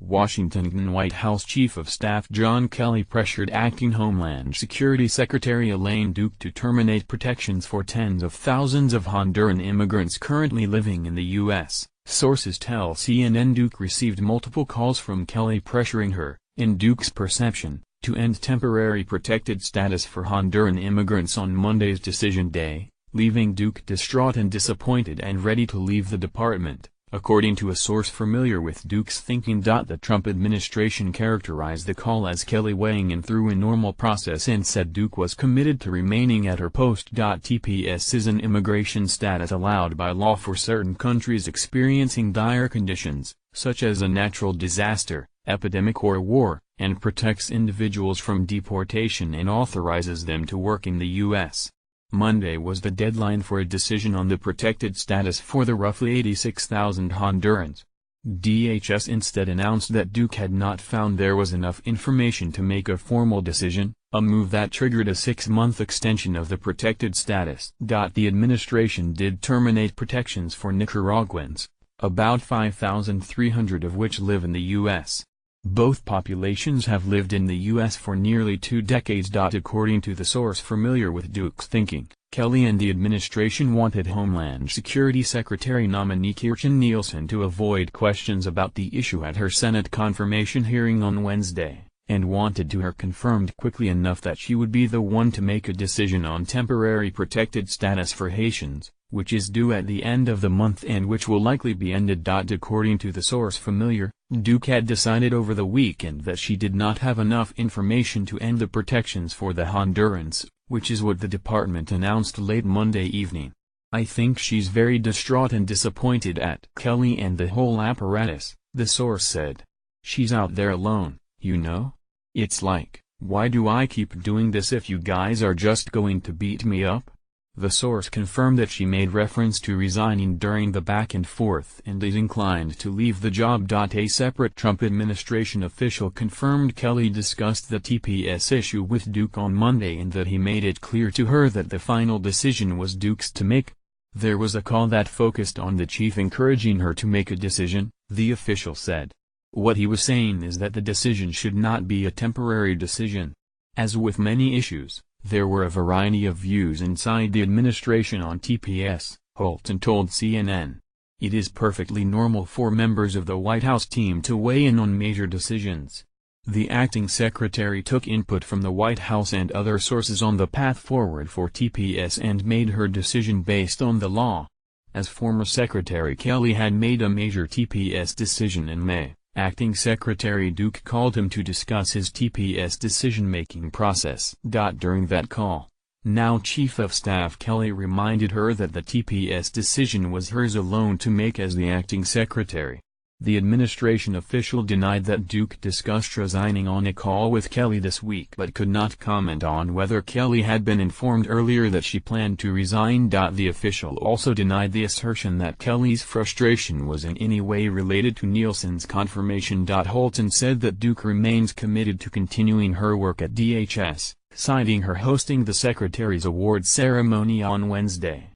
Washington. White House Chief of Staff John Kelly pressured acting Homeland Security Secretary Elaine Duke to terminate protections for tens of thousands of Honduran immigrants currently living in the U.S., sources tell CNN. Duke received multiple calls from Kelly pressuring her, in Duke's perception, to end temporary protected status for Honduran immigrants on Monday's decision day, leaving Duke distraught and disappointed and ready to leave the department, according to a source familiar with Duke's thinking. The Trump administration characterized the call as Kelly weighing in through a normal process and said Duke was committed to remaining at her post. TPS is an immigration status allowed by law for certain countries experiencing dire conditions, such as a natural disaster, epidemic or war, and protects individuals from deportation and authorizes them to work in the U.S. Monday was the deadline for a decision on the protected status for the roughly 86,000 Hondurans. DHS instead announced that Duke had not found there was enough information to make a formal decision, a move that triggered a 6-month extension of the protected status. The administration did terminate protections for Nicaraguans, about 5,300 of which live in the U.S. Both populations have lived in the U.S. for nearly 2 decades. According to the source familiar with Duke's thinking, Kelly and the administration wanted Homeland Security Secretary nominee Kirstjen Nielsen to avoid questions about the issue at her Senate confirmation hearing on Wednesday, and wanted her confirmed quickly enough that she would be the one to make a decision on temporary protected status for Haitians, which is due at the end of the month and which will likely be ended. According to the source familiar, Duke had decided over the weekend that she did not have enough information to end the protections for the Hondurans, which is what the department announced late Monday evening. "I think she's very distraught and disappointed at Kelly and the whole apparatus," the source said. "She's out there alone, you know? It's like, why do I keep doing this if you guys are just going to beat me up?" The source confirmed that she made reference to resigning during the back and forth and is inclined to leave the job. A separate Trump administration official confirmed Kelly discussed the TPS issue with Duke on Monday and that he made it clear to her that the final decision was Duke's to make. There was a call that focused on the chief encouraging her to make a decision, the official said. What he was saying is that the decision should not be a temporary decision. As with many issues, there were a variety of views inside the administration on TPS, Holton told CNN. It is perfectly normal for members of the White House team to weigh in on major decisions. The acting secretary took input from the White House and other sources on the path forward for TPS and made her decision based on the law. As former Secretary Kelly had made a major TPS decision in May, Acting Secretary Duke called him to discuss his TPS decision-making process. During that call, now Chief of Staff Kelly reminded her that the TPS decision was hers alone to make as the acting secretary. The administration official denied that Duke discussed resigning on a call with Kelly this week but could not comment on whether Kelly had been informed earlier that she planned to resign. The official also denied the assertion that Kelly's frustration was in any way related to Nielsen's confirmation. Holton said that Duke remains committed to continuing her work at DHS, citing her hosting the secretary's awards ceremony on Wednesday.